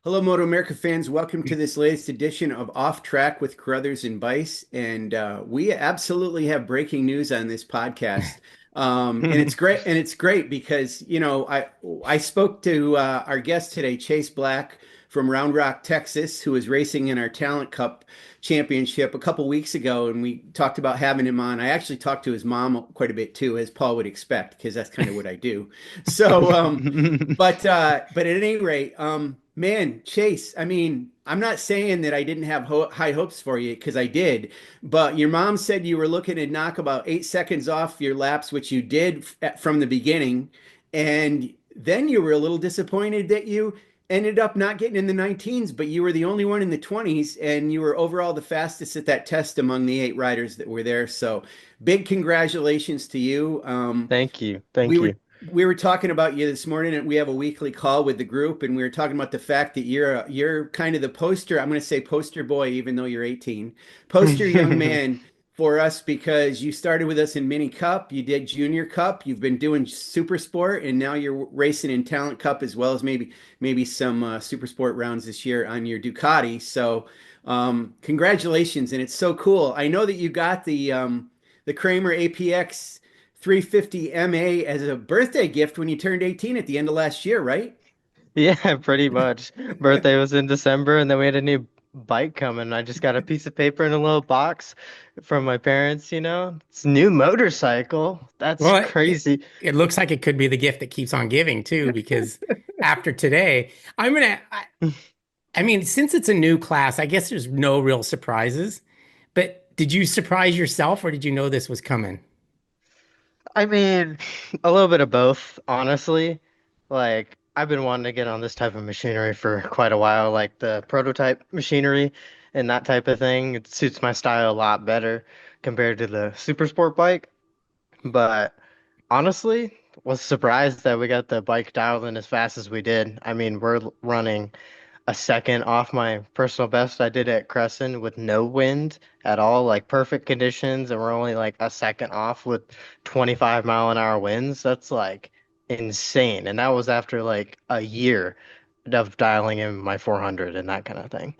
Hello, MotoAmerica fans. Welcome to this latest edition of Off Track with Carruthers and Bice. And we absolutely have breaking news on this podcast. And it's great. And it's great because, I spoke to our guest today, Chase Black from Round Rock, Texas, who was racing in our Talent Cup championship a couple weeks ago. And we talked about having him on. I actually talked to his mom quite a bit too, as Paul would expect, because that's kind of what I do. So, but at any rate, man, Chase, I mean, I'm not saying that I didn't have high hopes for you because I did, but your mom said you were looking to knock about 8 seconds off your laps, which you did from the beginning. And then you were a little disappointed that you ended up not getting in the 19s, but you were the only one in the 20s, and you were overall the fastest at that test among the 8 riders that were there. So big congratulations to you. Thank you. We Thank were you. we were talking about you this morning, and we have a weekly call with the group, and we were talking about the fact that you're kind of the poster. I'm going to say poster boy, even though you're 18, poster young man for us because you started with us in Mini Cup, you did Junior Cup, you've been doing Super Sport, and now you're racing in Talent Cup as well as maybe some Super Sport rounds this year on your Ducati. So congratulations, and it's so cool. I know that you got the Krämer APX 350 MA as a birthday gift when you turned 18 at the end of last year, right? Yeah, pretty much. Birthday was in December, and then we had a new bike coming. I just got a piece of paper in a little box from my parents, you know. It's a new motorcycle. That's Well, crazy. it looks like it could be the gift that keeps on giving too, because after today, I'm gonna, I mean, since it's a new class, I guess there's no real surprises. But did you surprise yourself or did you know this was coming? I mean, a little bit of both, honestly. Like, I've been wanting to get on this type of machinery for quite a while, like the prototype machinery and that type of thing. It suits my style a lot better compared to the super sport bike. But honestly, was surprised that we got the bike dialed in as fast as we did. I mean, we're running a second off my personal best I did at Cresson with no wind at all, like perfect conditions, and we're only like a second off with 25-mile-an-hour winds. That's like insane. And that was after like a year of dialing in my 400 and that kind of thing.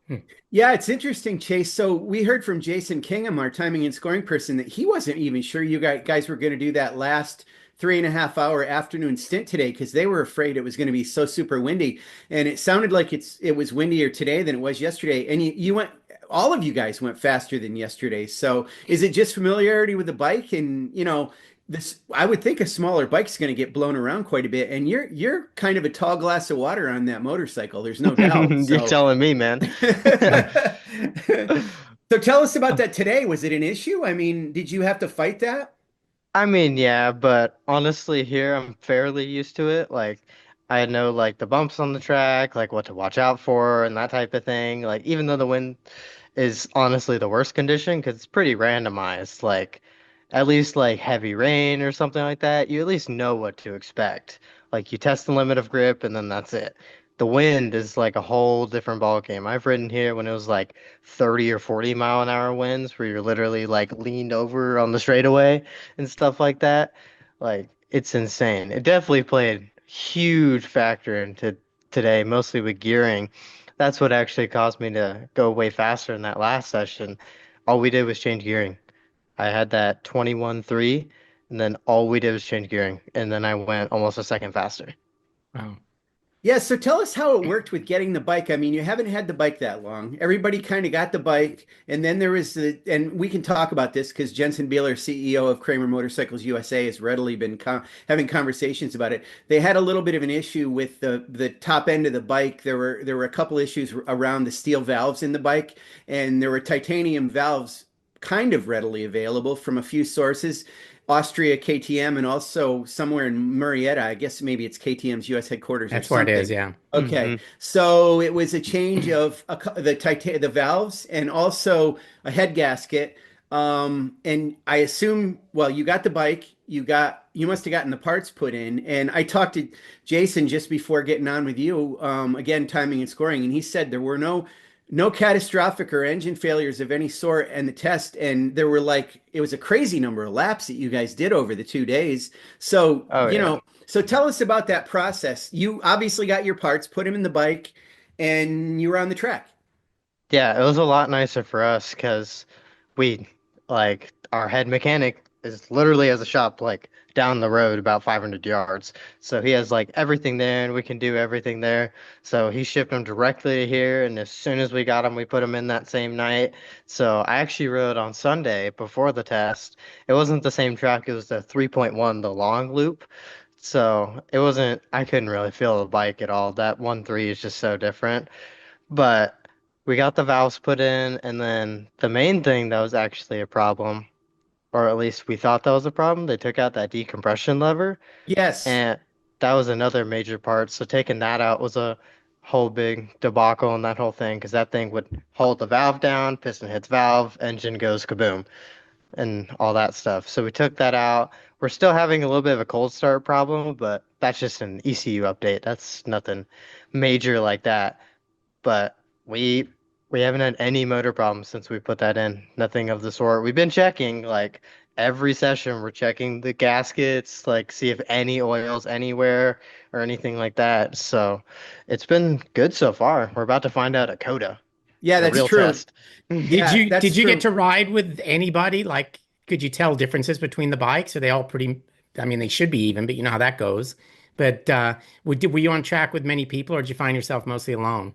Hmm. Yeah, it's interesting, Chase. So we heard from Jason Kingham, our timing and scoring person, that he wasn't even sure you guys were going to do that last 3.5 hour afternoon stint today because they were afraid it was going to be so super windy. And it sounded like it was windier today than it was yesterday. And you went, all of you guys went faster than yesterday. So is it just familiarity with the bike? And this, I would think a smaller bike's going to get blown around quite a bit. And you're kind of a tall glass of water on that motorcycle. There's no doubt. You're So. telling me, man. So tell us about that today. Was it an issue? I mean, did you have to fight that? I mean, yeah, but honestly, here I'm fairly used to it. Like, I know like the bumps on the track, like what to watch out for, and that type of thing. Like, even though the wind is honestly the worst condition, because it's pretty randomized. Like, at least like heavy rain or something like that, you at least know what to expect. Like, you test the limit of grip, and then that's it. The wind is like a whole different ball game. I've ridden here when it was like 30 or 40-mile-an-hour winds, where you're literally like leaned over on the straightaway and stuff like that. Like, it's insane. It definitely played huge factor into today, mostly with gearing. That's what actually caused me to go way faster in that last session. All we did was change gearing. I had that 21.3, and then all we did was change gearing, and then I went almost a second faster. Wow. Yeah, so tell us how it worked with getting the bike. I mean, you haven't had the bike that long. Everybody kind of got the bike, and then there was and we can talk about this because Jensen Beeler, CEO of Krämer Motorcycles USA, has readily been having conversations about it. They had a little bit of an issue with the top end of the bike. There were a couple issues around the steel valves in the bike, and there were titanium valves kind of readily available from a few sources. Austria KTM and also somewhere in Murrieta. I guess maybe it's KTM's US headquarters or That's where it is, something. yeah. Okay, Hmm. so it was a change of the valves and also a head gasket. And I assume, well, you got the bike, you must have gotten the parts put in. And I talked to Jason just before getting on with you, again, timing and scoring, and he said there were no catastrophic or engine failures of any sort and the test, and there were like it was a crazy number of laps that you guys did over the 2 days. So Oh yeah. so tell us about that process. You obviously got your parts, put them in the bike, and you were on the track. Yeah, it was a lot nicer for us because we like our head mechanic is literally has a shop like down the road about 500 yards. So he has like everything there and we can do everything there. So he shipped them directly to here and as soon as we got them we put them in that same night. So I actually rode on Sunday before the test. It wasn't the same track, it was the 3.1, the long loop. So it wasn't I couldn't really feel the bike at all. That 1.3 is just so different. But we got the valves put in, and then the main thing that was actually a problem, or at least we thought that was a problem, they took out that decompression lever, Yes. and that was another major part. So taking that out was a whole big debacle and that whole thing, because that thing would hold the valve down, piston hits valve, engine goes kaboom, and all that stuff. So we took that out. We're still having a little bit of a cold start problem, but that's just an ECU update. That's nothing major like that. But we we haven't had any motor problems since we put that in. Nothing of the sort. We've been checking like every session. We're checking the gaskets, like see if any oils anywhere or anything like that. So it's been good so far. We're about to find out at Coda, Yeah, the that's real true. test. Did Yeah, you that's did you get true. to ride with anybody? Like, could you tell differences between the bikes? Are they all pretty? I mean, they should be even, but you know how that goes. But were you on track with many people, or did you find yourself mostly alone?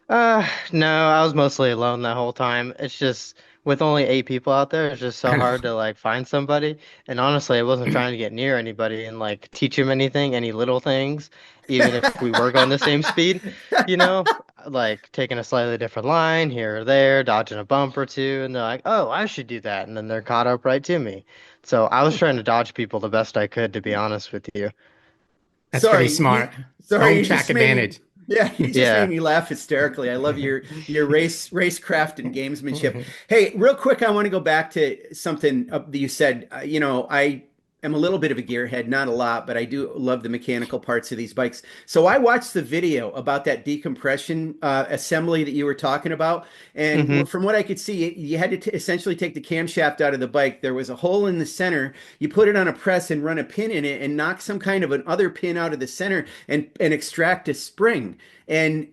No, I was mostly alone that whole time. It's just with only 8 people out there, it's just so I hard know. to like find somebody. And honestly, I wasn't trying to get near anybody and like teach him anything, any little things, even if we were going the same speed, you know, like taking a slightly different line here or there, dodging a bump or two, and they're like, "Oh, I should do that," and then they're caught up right to me. So I was trying to dodge people the best I could, to be honest with you. That's very Sorry, smart. sorry, Home you track just made me advantage. yeah, you just made Yeah. me laugh hysterically. I love your racecraft and gamesmanship. Hey, real quick, I want to go back to something that you said. I am a little bit of a gearhead, not a lot, but I do love the mechanical parts of these bikes. So I watched the video about that decompression assembly that you were talking about, and hmm from what I could see, you had to essentially take the camshaft out of the bike. There was a hole in the center. You put it on a press and run a pin in it, and knock some kind of an other pin out of the center, and extract a spring. And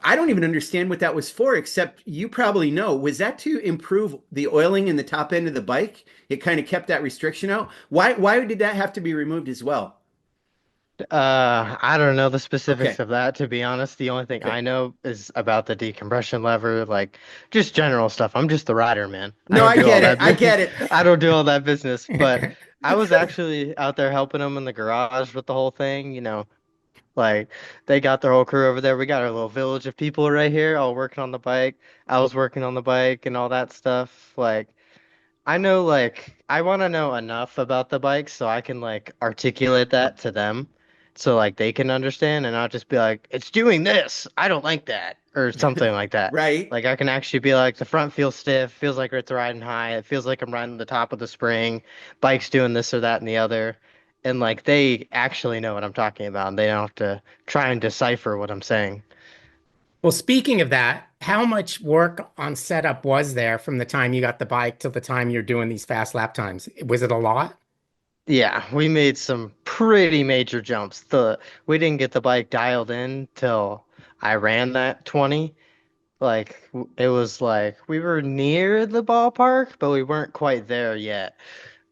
I don't even understand what that was for, except you probably know. Was that to improve the oiling in the top end of the bike? It kind of kept that restriction out. Why did that have to be removed as well? I don't know the specifics Okay. of that, to be honest. The only thing Okay. I know is about the decompression lever, like just general stuff. I'm just the rider, man. I No, don't I do all get it. that. I get it. I don't do all that business. But I was actually out there helping them in the garage with the whole thing. Like they got their whole crew over there. We got our little village of people right here, all working on the bike. I was working on the bike and all that stuff. Like I know, like, I want to know enough about the bike so I can, like, articulate that to them so, like, they can understand and not just be like, it's doing this. I don't like that. Or something like that. Right. Like, I can actually be like, the front feels stiff, feels like it's riding high, it feels like I'm riding the top of the spring, bike's doing this or that and the other. And, like, they actually know what I'm talking about and they don't have to try and decipher what I'm saying. Well, speaking of that, how much work on setup was there from the time you got the bike till the time you're doing these fast lap times? Was it a lot? Yeah, we made some pretty major jumps. The We didn't get the bike dialed in till I ran that 20. It was like we were near the ballpark, but we weren't quite there yet.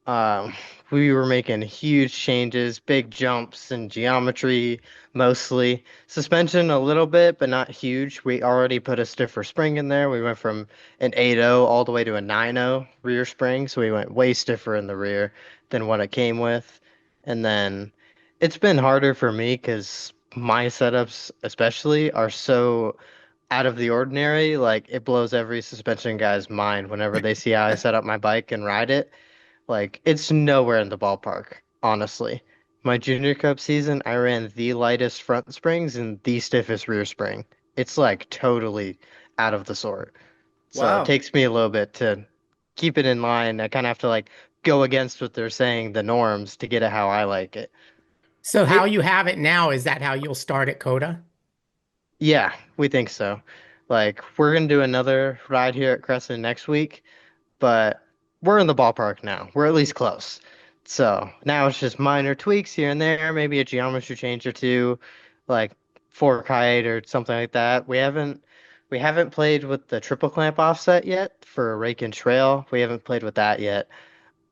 Um, we were making huge changes, big jumps in geometry, mostly. Suspension a little bit, but not huge. We already put a stiffer spring in there. We went from an 8.0 all the way to a 9.0 rear spring, so we went way stiffer in the rear than what it came with. And then it's been harder for me because my setups, especially, are so out of the ordinary. Like it blows every suspension guy's mind whenever they see how I set up my bike and ride it. Like, it's nowhere in the ballpark, honestly. My junior cup season, I ran the lightest front springs and the stiffest rear spring. It's like totally out of the sort. So it Wow. takes me a little bit to keep it in line. I kind of have to like go against what they're saying, the norms, to get it how I like it. So how It you have it now, is that how you'll start at Coda? Yeah, we think so. Like we're gonna do another ride here at Cresson next week, but we're in the ballpark now. We're at least close. So now it's just minor tweaks here and there, maybe a geometry change or two, like fork height or something like that. We haven't played with the triple clamp offset yet for a rake and trail. We haven't played with that yet.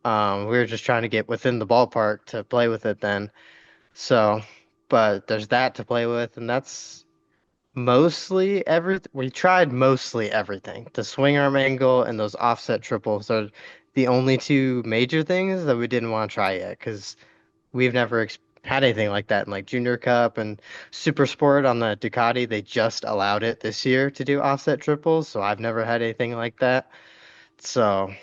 We were just trying to get within the ballpark to play with it then. So, but there's that to play with, and that's mostly everything. We tried mostly everything. The swing arm angle and those offset triples are the only two major things that we didn't want to try yet because we've never had anything like that in like Junior Cup and Super Sport on the Ducati. They just allowed it this year to do offset triples, so I've never had anything like that. So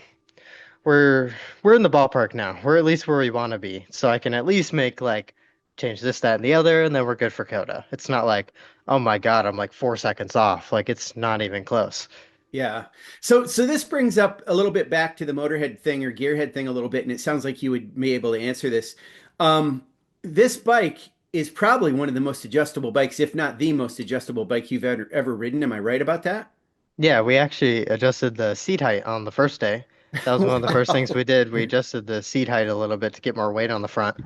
we're we're in the ballpark now. We're at least where we want to be. So I can at least make like change this, that, and the other, and then we're good for Coda. It's not like, oh my God, I'm like 4 seconds off. Like it's not even close. Yeah. So this brings up a little bit back to the motorhead thing or gearhead thing a little bit, and it sounds like you would be able to answer this. Um, this bike is probably one of the most adjustable bikes, if not the most adjustable bike you've ever ridden. Am I right about that? Yeah, we actually adjusted the seat height on the first day. That was one of the first things Wow. we did. We adjusted the seat height a little bit to get more weight on the front.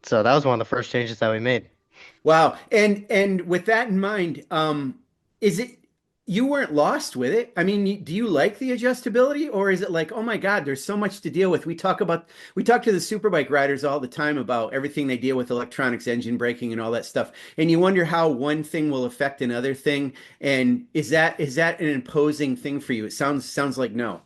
So that was one of the first changes that we made. Wow. And with that in mind, is it you weren't lost with it? I mean, do you like the adjustability or is it like, oh my God, there's so much to deal with? We talk to the superbike riders all the time about everything they deal with electronics, engine braking and all that stuff. And you wonder how one thing will affect another thing. And is that an imposing thing for you? It sounds like no.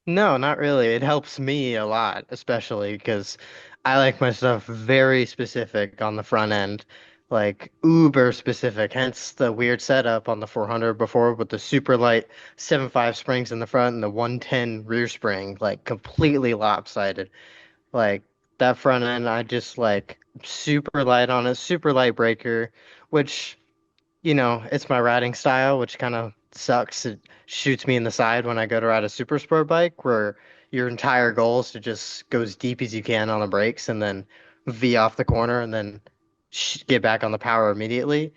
No, not really. It helps me a lot, especially because I like my stuff very specific on the front end, like uber specific. Hence the weird setup on the 400 before with the super light 7.5 springs in the front and the 110 rear spring, like completely lopsided. Like that front end, I just like super light on it, super light breaker, which it's my riding style, which kind of sucks. It shoots me in the side when I go to ride a super sport bike, where your entire goal is to just go as deep as you can on the brakes and then V off the corner and then get back on the power immediately.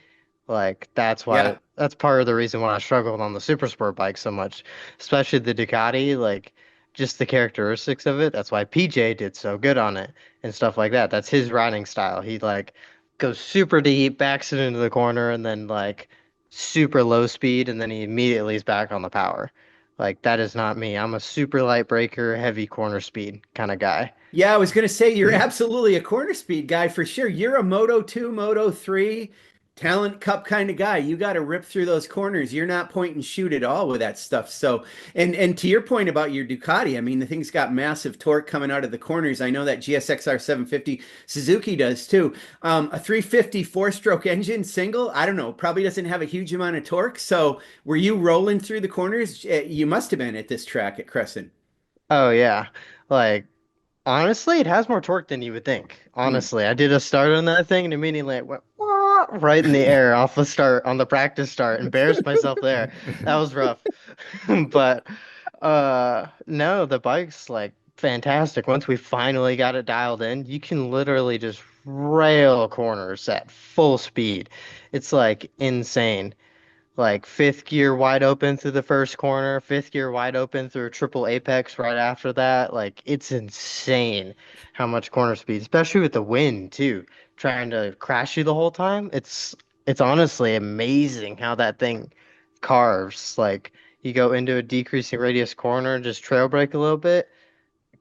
Like Yeah. that's part of the reason why I struggled on the super sport bike so much, especially the Ducati, like just the characteristics of it. That's why PJ did so good on it and stuff like that. That's his riding style. He like goes super deep, backs it into the corner, and then like super low speed, and then he immediately is back on the power. Like that is not me. I'm a super light breaker, heavy corner speed kind of guy. Yeah, I was going to say you're absolutely a corner speed guy for sure. You're a Moto 2, Moto 3 talent cup kind of guy. You got to rip through those corners. You're not point and shoot at all with that stuff. So, and to your point about your Ducati, I mean, the thing's got massive torque coming out of the corners. I know that GSXR 750 Suzuki does too. A 350 four-stroke engine single, I don't know, probably doesn't have a huge amount of torque. So, were you rolling through the corners? You must have been at this track at Crescent. Oh yeah. Like honestly, it has more torque than you would think. Hmm. Honestly, I did a start on that thing and immediately it went "Wah," right in the air off the start on the practice start. Embarrassed myself there. That was rough. But no, the bike's like fantastic. Once we finally got it dialed in, you can literally just rail corners at full speed. It's like insane. Like fifth gear wide open through the first corner, fifth gear wide open through a triple apex right after that. Like it's insane how much corner speed, especially with the wind too, trying to crash you the whole time. It's honestly amazing how that thing carves. Like you go into a decreasing radius corner, just trail brake a little bit,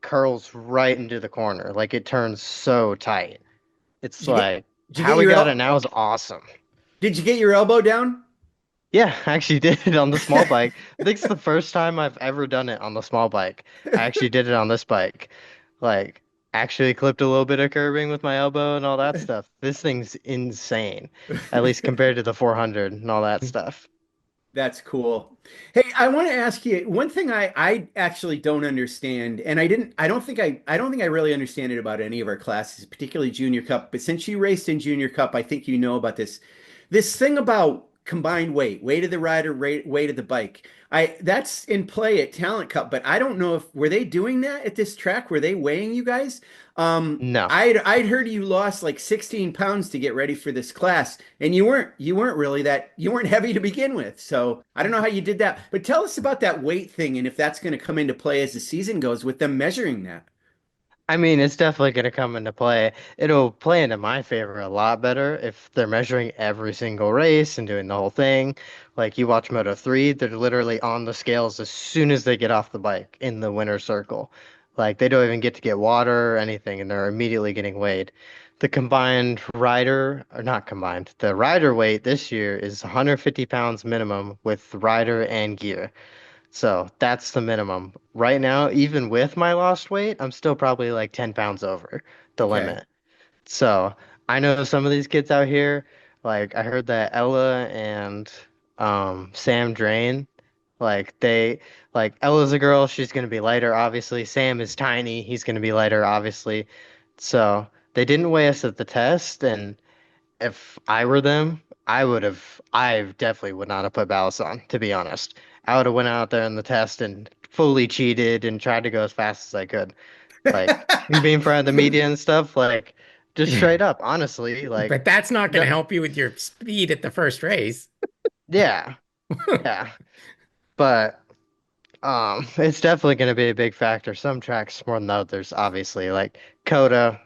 curls right into the corner. Like it turns so tight. It's Did you get like did you how get we your got it now is awesome. did you get your elbow down? Yeah, I actually did it on the small bike. I think it's the first time I've ever done it on the small bike. I actually did it on this bike. Like, actually clipped a little bit of curbing with my elbow and all that stuff. This thing's insane, at least compared to the 400 and all that stuff. That's cool. Hey, I want to ask you one thing I actually don't understand, and I don't think I really understand it about any of our classes, particularly Junior Cup. But since you raced in Junior Cup, I think you know about this. This thing about combined weight of the rider, weight of the bike. That's in play at Talent Cup, but I don't know if were they doing that at this track? Were they weighing you guys? No. I'd heard you lost like 16 pounds to get ready for this class, and you weren't really that you weren't heavy to begin with. So I don't know how you did that. But tell us about that weight thing and if that's going to come into play as the season goes with them measuring that. I mean, it's definitely going to come into play. It'll play into my favor a lot better if they're measuring every single race and doing the whole thing. Like you watch Moto 3, they're literally on the scales as soon as they get off the bike in the winner's circle. Like they don't even get to get water or anything, and they're immediately getting weighed. The combined rider, or not combined, the rider weight this year is 150 pounds minimum with rider and gear. So that's the minimum. Right now, even with my lost weight, I'm still probably like 10 pounds over the Okay. limit. So I know some of these kids out here, like I heard that Ella and Sam Drain, like Ella's a girl, she's gonna be lighter, obviously. Sam is tiny, he's gonna be lighter, obviously. So they didn't weigh us at the test, and if I were them, I definitely would not have put ballast on, to be honest. I would have went out there in the test and fully cheated and tried to go as fast as I could. Like, and being in front of the media and stuff, like, just straight up, honestly, like, But that's not going to no, help you with your speed at the first race. yeah, yeah. But, it's definitely going to be a big factor. Some tracks more than others, obviously. Like, Coda,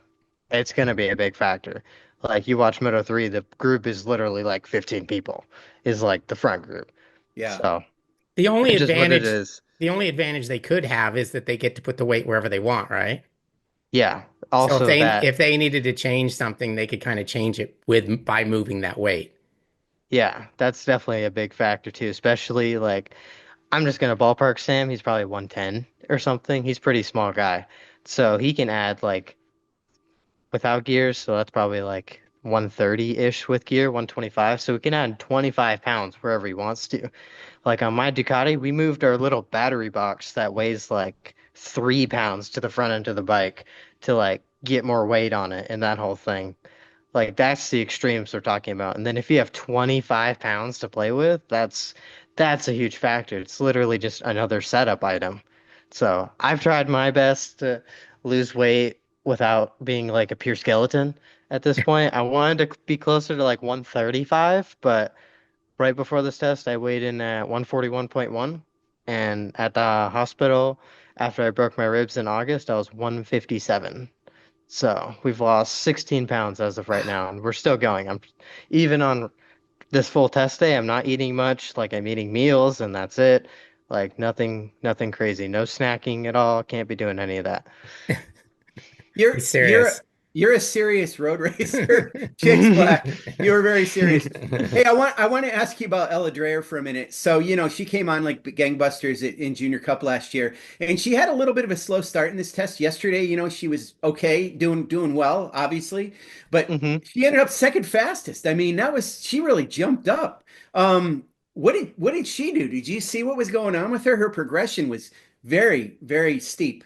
it's going to be a big factor. Like, you watch Moto 3, the group is literally like 15 people, is like the front group. Yeah. So, The only it's just what it advantage, is. the only advantage they could have is that they get to put the weight wherever they want, right? Yeah. So if Also they that, if they needed to change something, they could kind of change it with by moving that weight. yeah, that's definitely a big factor too, especially like I'm just gonna ballpark Sam. He's probably 110 or something. He's a pretty small guy. So he can add like without gears, so that's probably like 130-ish with gear, 125. So he can add 25 pounds wherever he wants to. Like on my Ducati, we moved our little battery box that weighs like 3 pounds to the front end of the bike to like get more weight on it and that whole thing. Like that's the extremes we're talking about. And then if you have 25 pounds to play with, that's a huge factor. It's literally just another setup item. So I've tried my best to lose weight without being like a pure skeleton at this point. I wanted to be closer to like 135, but right before this test, I weighed in at 141.1. And at the hospital, after I broke my ribs in August, I was 157. So we've lost 16 pounds as of right now, and we're still going. I'm even on this full test day, I'm not eating much. Like I'm eating meals and that's it. Like nothing crazy. No snacking at all. Can't be doing any of that. You're He's you're serious. you're a serious road racer, Chicks Black. You were very serious. Hey, I want to ask you about Ella Dreyer for a minute. So, she came on like gangbusters in Junior Cup last year, and she had a little bit of a slow start in this test yesterday. She was okay, doing well, obviously, but hmm she ended up second fastest. I mean, she really jumped up. What did she do? Did you see what was going on with her? Her progression was very, very steep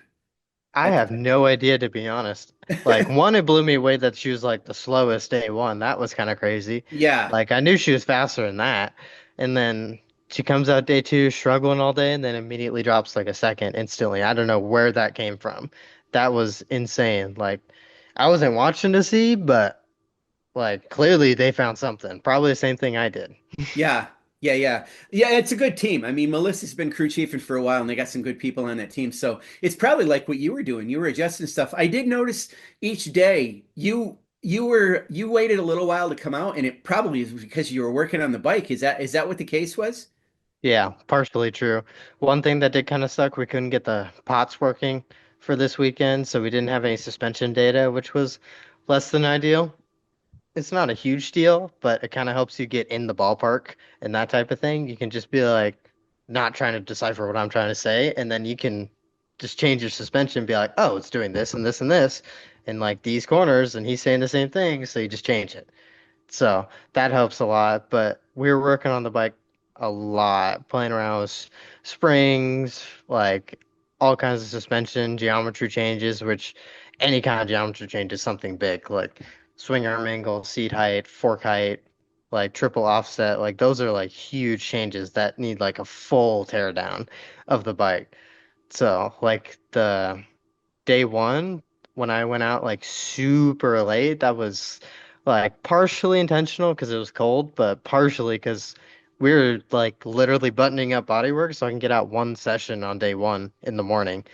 I at have the no idea to be honest. Like one, it blew me away that she was like the slowest day one. That was kind of crazy. Yeah. Like I knew she was faster than that. And then she comes out day two struggling all day and then immediately drops like a second instantly. I don't know where that came from. That was insane. Like I wasn't watching to see, but like clearly they found something. Probably the same thing I did. Yeah, yeah. It's a good team. I mean, Melissa's been crew chiefing for a while, and they got some good people on that team. So it's probably like what you were doing. You were adjusting stuff. I did notice each day you waited a little while to come out, and it probably is because you were working on the bike. Is that what the case was? Yeah, partially true. One thing that did kind of suck, we couldn't get the pots working for this weekend, so we didn't have any suspension data, which was less than ideal. It's not a huge deal, but it kind of helps you get in the ballpark and that type of thing. You can just be like, not trying to decipher what I'm trying to say, and then you can just change your suspension and be like, oh, it's doing this and this and this, and like these corners, and he's saying the same thing, so you just change it. So that helps a lot. But we were working on the bike a lot, playing around with springs, like all kinds of suspension, geometry changes, which any kind of geometry change is something big, like swing arm angle, seat height, fork height, like triple offset. Like those are like huge changes that need like a full tear down of the bike. So like the day one when I went out like super late, that was like partially intentional because it was cold, but partially because we were like literally buttoning up bodywork so I can get out one session on day one in the morning.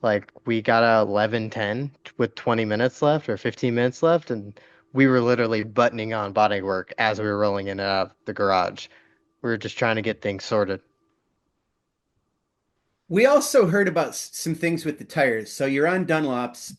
Like we got out 11:10 with 20 minutes left or 15 minutes left, and we were literally buttoning on bodywork as we were rolling in and out of the garage. We were just trying to get things sorted. We also heard about some things with the tires. So you're on Dunlops.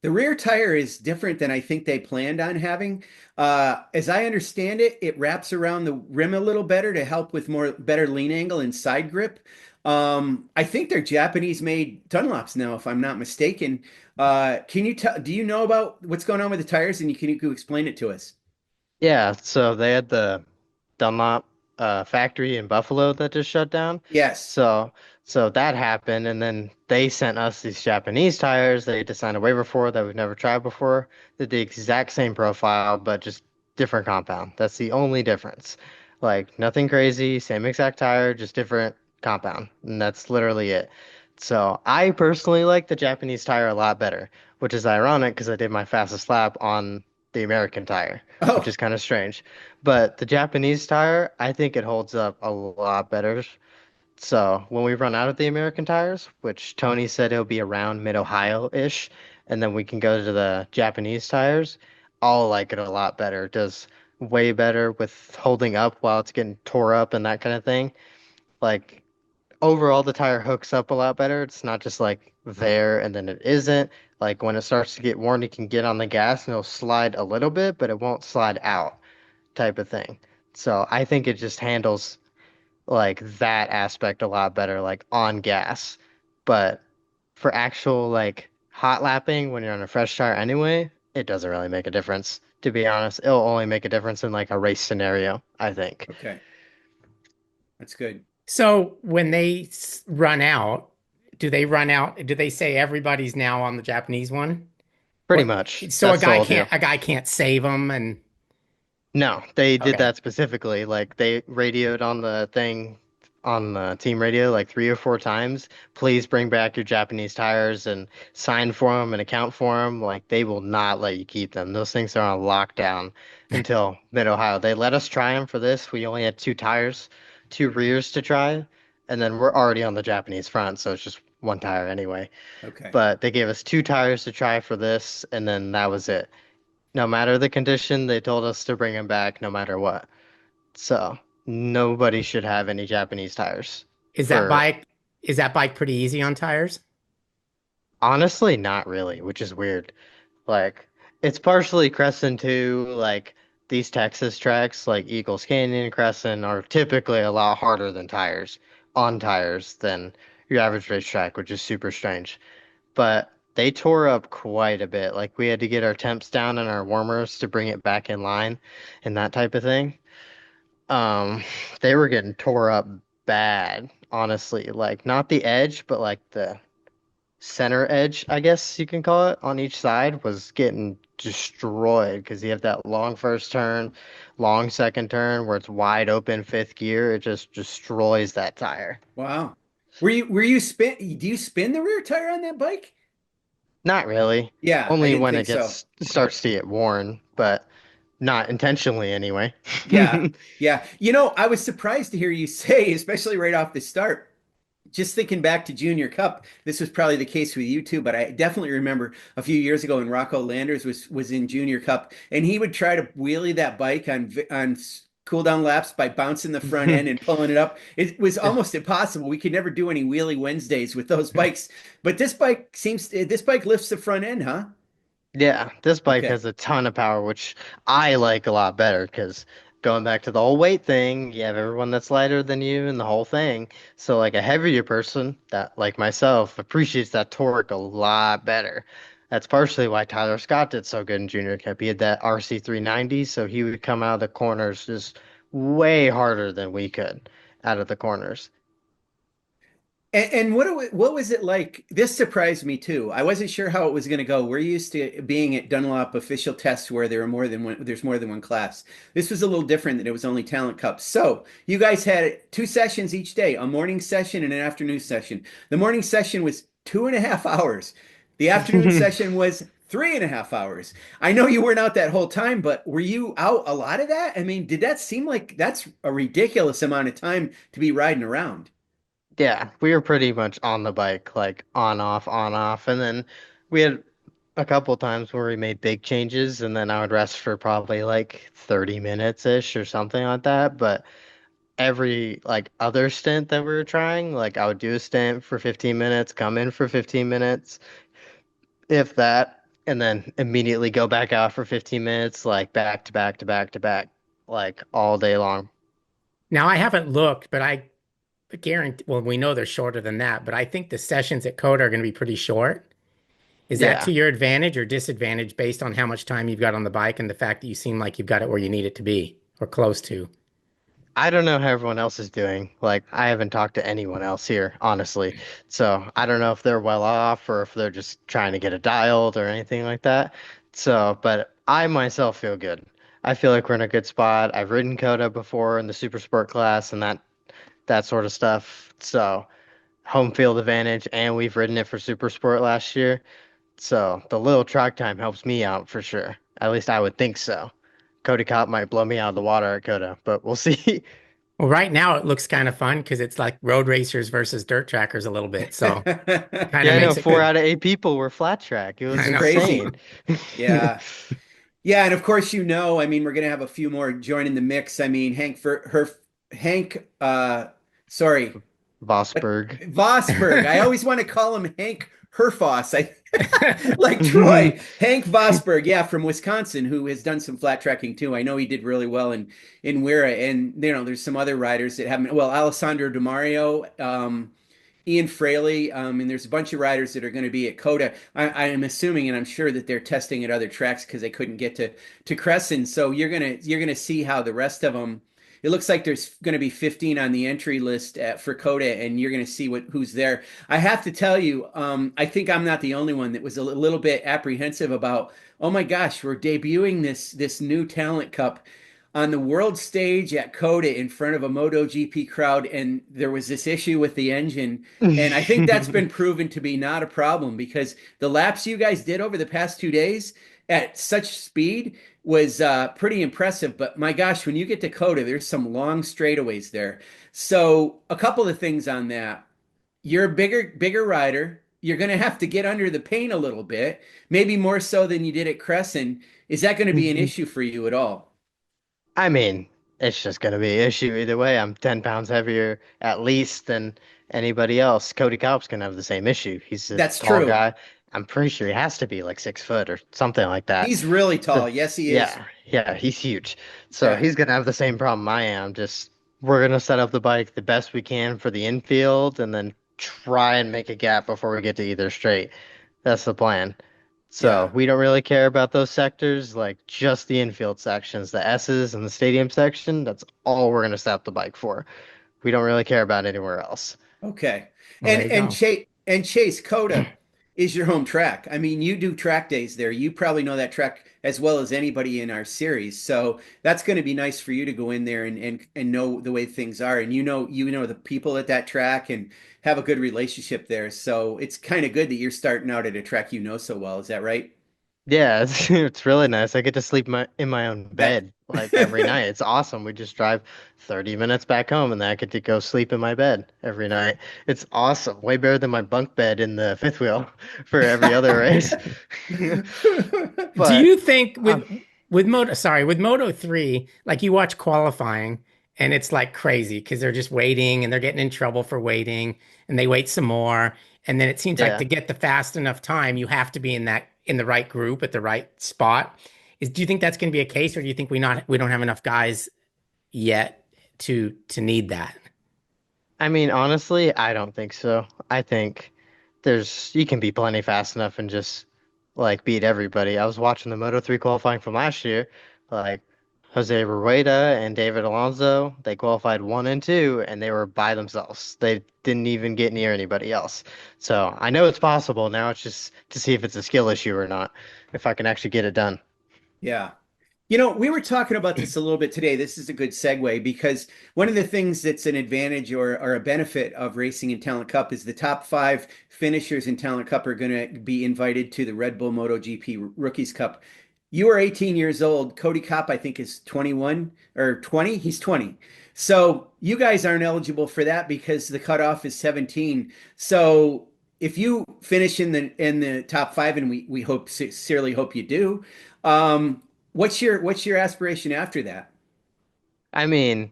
The rear tire is different than I think they planned on having. As I understand it, it wraps around the rim a little better to help with more better lean angle and side grip. I think they're Japanese made Dunlops now, if I'm not mistaken. Can you tell, do you know about what's going on with the tires and can you explain it to us? Yeah, so they had the Dunlop factory in Buffalo that just shut down. Yes. So so that happened, and then they sent us these Japanese tires they had to sign a waiver for that we've never tried before. They're the exact same profile, but just different compound. That's the only difference. Like nothing crazy, same exact tire, just different compound. And that's literally it. So I personally like the Japanese tire a lot better, which is ironic because I did my fastest lap on the American tire, which Oh, is kind of strange. But the Japanese tire, I think it holds up a lot better. So when we run out of the American tires, which Tony said it'll be around mid-Ohio-ish, and then we can go to the Japanese tires, I'll like it a lot better. It does way better with holding up while it's getting tore up and that kind of thing. Like overall, the tire hooks up a lot better. It's not just like there and then it isn't. Like when it starts to get worn, you can get on the gas and it'll slide a little bit, but it won't slide out type of thing. So I think it just handles like that aspect a lot better, like on gas. But for actual like hot lapping when you're on a fresh tire anyway, it doesn't really make a difference. To be honest, it'll only make a difference in like a race scenario, I think. okay. That's good. So when they run out, do they run out? Do they say everybody's now on the Japanese one? Pretty Or much. so That's the whole deal. a guy can't save them and No, they did okay. that specifically. Like they radioed on the thing on the team radio like 3 or 4 times. Please bring back your Japanese tires and sign for them and account for them. Like they will not let you keep them. Those things are on lockdown until mid-Ohio. They let us try them for this. We only had 2 tires, 2 rears to try, and then we're already on the Japanese front, so it's just 1 tire anyway. Okay. But they gave us 2 tires to try for this, and then that was it. No matter the condition, they told us to bring him back no matter what. So nobody should have any Japanese tires. Is that For bike is that bike pretty easy on tires? honestly, not really, which is weird. Like it's partially Cresson too. Like these Texas tracks, like Eagles Canyon and Cresson, are typically a lot harder than tires on tires than your average racetrack, which is super strange. But they tore up quite a bit. Like we had to get our temps down and our warmers to bring it back in line and that type of thing. Um, they were getting tore up bad, honestly. Like not the edge, but like the center edge, I guess you can call it, on each side was getting destroyed because you have that long first turn, long second turn where it's wide open fifth gear. It just destroys that tire. Wow. Were you do you spin the rear tire on that bike? Not really. Yeah, I Only didn't when think it so. gets starts to get worn, but not intentionally anyway. Yeah. Yeah. I was surprised to hear you say, especially right off the start, just thinking back to Junior Cup, this was probably the case with you too, but I definitely remember a few years ago when Rocco Landers was in Junior Cup, and he would try to wheelie that bike on cool down laps by bouncing the front end and pulling it up. It was almost impossible. We could never do any wheelie Wednesdays with those bikes, but this bike lifts the front end, huh? Yeah, this bike Okay. has a ton of power, which I like a lot better because going back to the whole weight thing, you have everyone that's lighter than you and the whole thing. So like a heavier person that like myself appreciates that torque a lot better. That's partially why Tyler Scott did so good in Junior Cup. He had that RC 390, so he would come out of the corners just way harder than we could out of the corners. And what was it like? This surprised me too. I wasn't sure how it was going to go. We're used to being at Dunlop official tests where there's more than one class. This was a little different that it was only talent cups. So you guys had two sessions each day, a morning session and an afternoon session. The morning session was 2.5 hours. The afternoon session was 3.5 hours. I know you weren't out that whole time, but were you out a lot of that? I mean, did that seem like that's a ridiculous amount of time to be riding around? Yeah, we were pretty much on the bike, like on off. And then we had a couple times where we made big changes, and then I would rest for probably like 30 minutes ish or something like that. But every like other stint that we were trying, like I would do a stint for 15 minutes, come in for 15 minutes, if that, and then immediately go back out for 15 minutes, like back to back to back to back, like all day long. Now I haven't looked, but I guarantee, well, we know they're shorter than that, but I think the sessions at Coda are going to be pretty short. Is that Yeah. to your advantage or disadvantage based on how much time you've got on the bike and the fact that you seem like you've got it where you need it to be or close to? I don't know how everyone else is doing. Like, I haven't talked to anyone else here, honestly. So I don't know if they're well off or if they're just trying to get it dialed or anything like that. So, but I myself feel good. I feel like we're in a good spot. I've ridden Coda before in the super sport class and that sort of stuff. So home field advantage, and we've ridden it for super sport last year. So the little track time helps me out for sure. At least I would think so. Cody Cop might blow me out of the water at Coda, but we'll see. Well, right now it looks kind of fun because it's like road racers versus dirt trackers a little bit. So kind of Yeah, I know makes it four good. out of eight people were flat track. It It's was I know. insane. crazy. Yeah. Yeah, and of course, I mean, we're gonna have a few more joining the mix. I mean, Hank, sorry, Vosberg. Vosberg. I always want to call him Hank Herfoss. Like Troy, Hank Vosberg, yeah, from Wisconsin, who has done some flat tracking too. I know he did really well in Wira, and there's some other riders that haven't. Well, Alessandro DiMario, Ian Fraley, and there's a bunch of riders that are going to be at Coda. I am assuming, and I'm sure that they're testing at other tracks because they couldn't get to Cresson. So you're gonna see how the rest of them. It looks like there's going to be 15 on the entry list for Coda, and you're going to see who's there. I have to tell you, I think I'm not the only one that was a little bit apprehensive about. Oh my gosh, we're debuting this new Talent Cup on the world stage at Coda in front of a MotoGP crowd, and there was this issue with the engine. And I think that's been proven to be not a problem because the laps you guys did over the past 2 days at such speed was pretty impressive. But my gosh, when you get to Coda, there's some long straightaways there. So a couple of things on that. You're a bigger rider. You're going to have to get under the paint a little bit, maybe more so than you did at Cresson. Is that going to be an issue for you at all? I mean, it's just gonna be an issue either way. I'm 10 pounds heavier at least than anybody else. Cody Cop's gonna have the same issue. He's a That's tall true. guy. I'm pretty sure he has to be like 6 foot or something like that. He's really So, tall. Yes, he is. yeah, he's huge. So Yeah. he's gonna have the same problem I am. Just we're gonna set up the bike the best we can for the infield and then try and make a gap before we get to either straight. That's the plan. So Yeah. we don't really care about those sectors, like just the infield sections, the S's and the stadium section. That's all we're gonna set up the bike for. We don't really care about anywhere else. Okay. Well, And there you and go. Chase Coda is your home track. I mean, you do track days there. You probably know that track as well as anybody in our series. So that's going to be nice for you to go in there and know the way things are. And you know the people at that track and have a good relationship there. So it's kind of good that you're starting out at a track you know so well. Is that right? Yeah, it's really nice. I get to sleep in my own That bed like every night. It's awesome. We just drive 30 minutes back home and then I get to go sleep in my bed every night. It's awesome. Way better than my bunk bed in the fifth wheel for every other race. Do But you think um with Moto 3, like you watch qualifying and it's like crazy because they're just waiting and they're getting in trouble for waiting and they wait some more. And then it seems like yeah. to get the fast enough time, you have to be in the right group at the right spot. Do you think that's going to be a case, or do you think we don't have enough guys yet to need that? I mean, honestly, I don't think so. I think you can be plenty fast enough and just like beat everybody. I was watching the Moto 3 qualifying from last year. Like Jose Rueda and David Alonso. They qualified one and two, and they were by themselves. They didn't even get near anybody else. So I know it's possible. Now it's just to see if it's a skill issue or not, if I can actually get it done. Yeah. We were talking about this a little bit today. This is a good segue because one of the things that's an advantage or a benefit of racing in Talent Cup is the top five finishers in Talent Cup are going to be invited to the Red Bull MotoGP Rookies Cup. You are 18 years old. Cody Kopp, I think, is 21 or 20. He's 20. So you guys aren't eligible for that because the cutoff is 17. So if you finish in the top five, and we hope sincerely hope you do, um, what's your aspiration after that? I mean,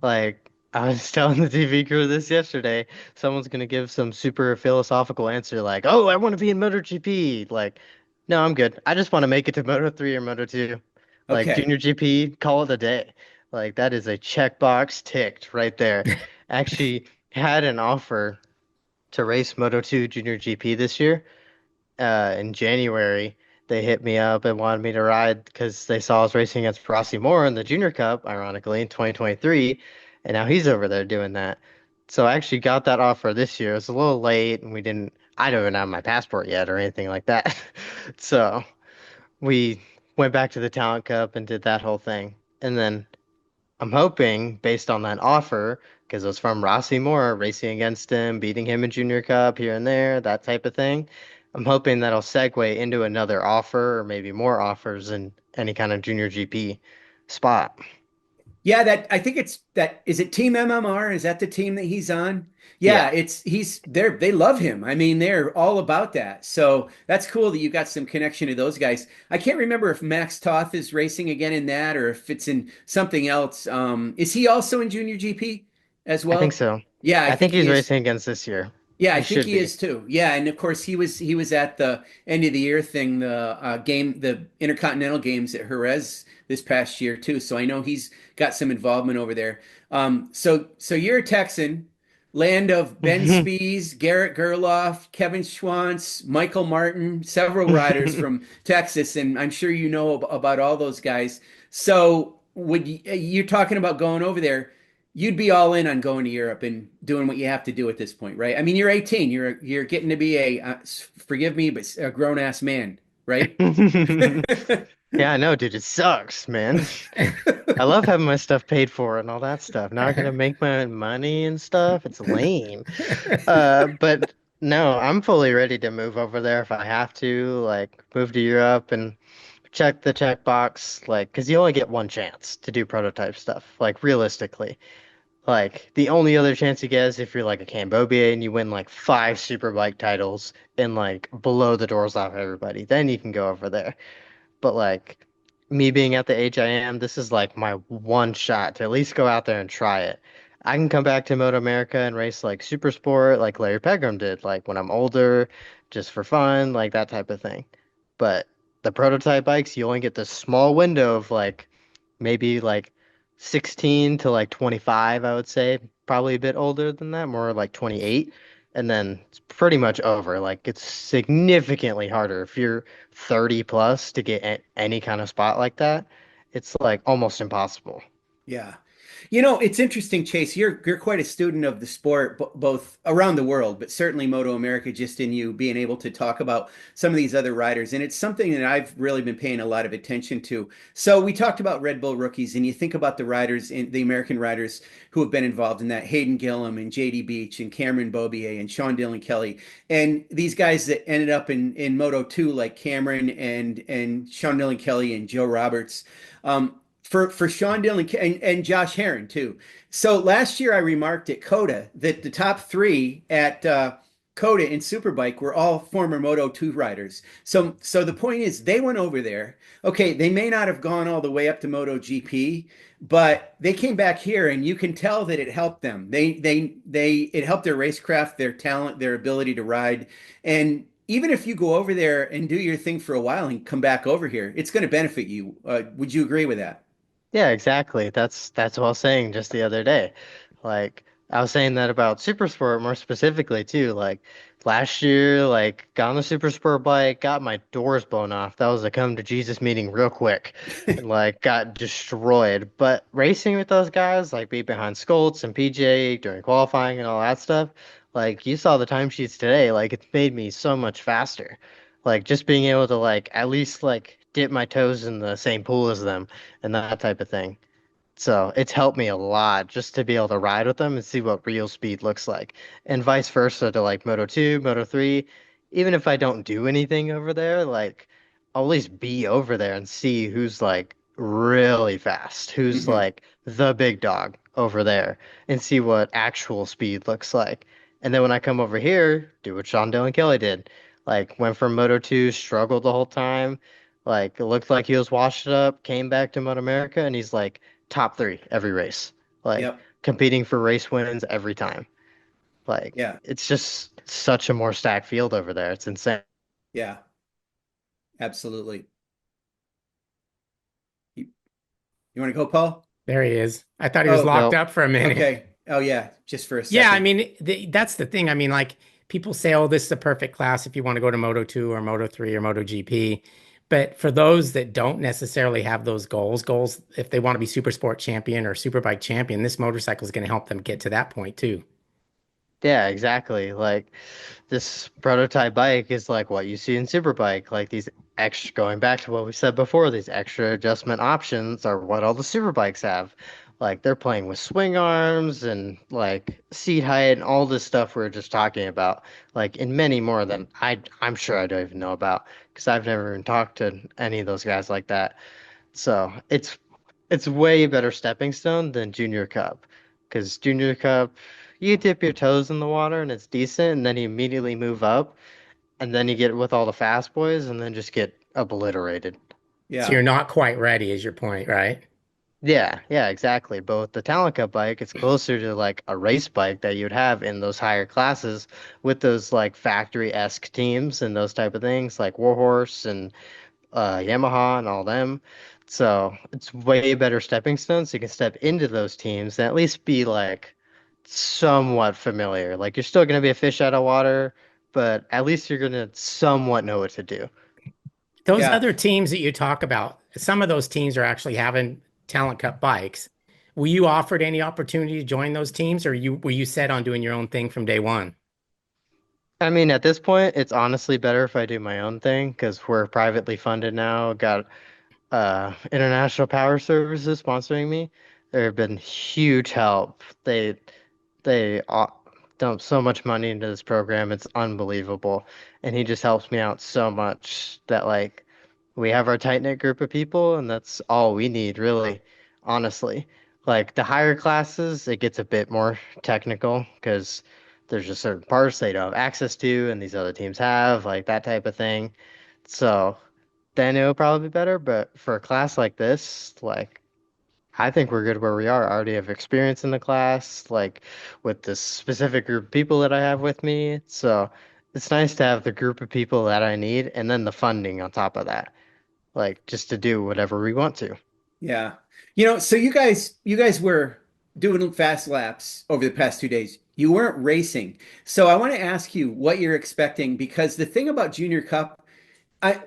like I was telling the TV crew this yesterday, someone's gonna give some super philosophical answer like, "Oh, I want to be in MotoGP." Like, no, I'm good. I just want to make it to Moto 3 or Moto 2. Like Okay. Junior GP, call it a day. Like that is a checkbox ticked right there. Actually had an offer to race Moto 2 Junior GP this year. In January, they hit me up and wanted me to ride because they saw I was racing against Rossi Moore in the Junior Cup, ironically, in 2023, and now he's over there doing that. So I actually got that offer this year. It's a little late, and I don't even have my passport yet or anything like that. So we went back to the Talent Cup and did that whole thing. And then I'm hoping, based on that offer, because it was from Rossi Moore, racing against him, beating him in Junior Cup here and there, that type of thing. I'm hoping that'll segue into another offer or maybe more offers in any kind of Junior GP spot. Yeah, that I think it's that is it Team MMR? Is that the team that he's on? Yeah, Yeah, they love him. I mean, they're all about that. So that's cool that you got some connection to those guys. I can't remember if Max Toth is racing again in that or if it's in something else. Is he also in Junior GP as I think well? so. Yeah, I I think think he he's is. racing against this year. Yeah, I He think should he be. is too. Yeah, and of course he was at the end of the year thing, the Intercontinental Games at Jerez this past year too. So I know he's got some involvement over there. So you're a Texan, land of Ben Spies, Garrett Gerloff, Kevin Schwantz, Michael Martin, several riders from Texas, and I'm sure you know about all those guys. So you're talking about going over there? You'd be all in on going to Europe and doing what you have to do at this point, right? I mean, you're 18. You're getting to be forgive me, but a grown ass man, right? Yeah, I know, dude. It sucks, man. I love having my stuff paid for and all that stuff. Not gonna make my money and stuff. It's lame. But no, I'm fully ready to move over there if I have to, like move to Europe and check the checkbox, like, because you only get one chance to do prototype stuff, like realistically. Like the only other chance you get is if you're like a Cambobian and you win like five superbike titles and like blow the doors off everybody. Then you can go over there. But like me being at the age I am, this is like my one shot to at least go out there and try it. I can come back to MotoAmerica and race like Super Sport like Larry Pegram did, like when I'm older, just for fun, like that type of thing. But the prototype bikes, you only get this small window of like maybe like 16 to like 25, I would say. Probably a bit older than that, more like 28. And then it's pretty much over. Like it's significantly harder if you're 30 plus to get any kind of spot like that. It's like almost impossible. Yeah. It's interesting, Chase. You're quite a student of the sport, both around the world, but certainly Moto America, just in you being able to talk about some of these other riders. And it's something that I've really been paying a lot of attention to. So we talked about Red Bull rookies, and you think about the riders in the American riders who have been involved in that, Hayden Gillum and JD Beach and Cameron Bobier and Sean Dillon Kelly. And these guys that ended up in Moto 2, like Cameron and Sean Dillon Kelly and Joe Roberts. For Sean Dillon and Josh Heron too. So last year I remarked at Coda that the top three at Coda in Superbike were all former Moto 2 riders. So the point is they went over there. Okay, they may not have gone all the way up to Moto GP, but they came back here and you can tell that it helped them. They it helped their racecraft, their talent, their ability to ride. And even if you go over there and do your thing for a while and come back over here, it's going to benefit you. Would you agree with that? Yeah, exactly. That's what I was saying just the other day. Like I was saying that about Supersport more specifically too. Like last year, like got on the Supersport bike, got my doors blown off. That was a come to Jesus meeting real quick, and like got destroyed. But racing with those guys, like be behind Skoltz and PJ during qualifying and all that stuff, like you saw the timesheets today, like it's made me so much faster. Like just being able to like at least like dip my toes in the same pool as them and that type of thing. So it's helped me a lot just to be able to ride with them and see what real speed looks like. And vice versa to like Moto 2, Moto 3. Even if I don't do anything over there, like I'll at least be over there and see who's like really fast, who's Hmm. like the big dog over there and see what actual speed looks like. And then when I come over here, do what Sean Dillon Kelly did. Like went from Moto 2, struggled the whole time. Like it looked like he was washed up, came back to MotoAmerica, and he's like top three every race, like Yep. competing for race wins every time. Like Yeah. it's just such a more stacked field over there. It's insane. Yeah. Absolutely. You, you want to go, Paul? There he is. I thought he was Oh, locked No, up for a minute. okay. Oh, yeah. Just for a Yeah, I second. mean, that's the thing. I mean, like people say, oh, this is a perfect class if you want to go to Moto 2 or Moto 3 or Moto GP. But for those that don't necessarily have those goals, if they want to be super sport champion or superbike champion, this motorcycle is going to help them get to that point too. yeah, exactly. Like this prototype bike is like what you see in Superbike. Like these extra, going back to what we said before, these extra adjustment options are what all the Superbikes have. Like they're playing with swing arms and like seat height and all this stuff we are just talking about. Like in many more than I'm sure I don't even know about because I've never even talked to any of those guys like that. So it's way better stepping stone than Junior Cup. Because Junior Cup, you dip your toes in the water and it's decent, and then you immediately move up, and then you get with all the fast boys, and then just get obliterated. So Yeah. you're not quite ready, is your point, right? Yeah, yeah, exactly. But with the Talent Cup bike, it's closer to like a race bike that you'd have in those higher classes with those like factory-esque teams and those type of things, like Warhorse and Yamaha and all them. So it's way better stepping stones. So you can step into those teams and at least be like somewhat familiar. Like you're still going to be a fish out of water, but at least you're going to somewhat know what to do. Those Yeah. other teams that you talk about, some of those teams are actually having Talent Cup bikes. Were you offered any opportunity to join those teams, or were you set on doing your own thing from day one? I mean, at this point, it's honestly better if I do my own thing because we're privately funded now. Got International Power Services sponsoring me. They've been huge help. They dump so much money into this program. It's unbelievable. And he just helps me out so much that like we have our tight-knit group of people and that's all we need really, honestly. Like the higher classes, it gets a bit more technical because there's just certain parts they don't have access to and these other teams have, like that type of thing. So then it will probably be better, but for a class like this, like I think we're good where we are. I already have experience in the class, like with this specific group of people that I have with me. So it's nice to have the group of people that I need and then the funding on top of that, like just to do whatever we want to. Yeah. So you guys were doing fast laps over the past 2 days. You weren't racing. So I want to ask you what you're expecting because the thing about Junior Cup,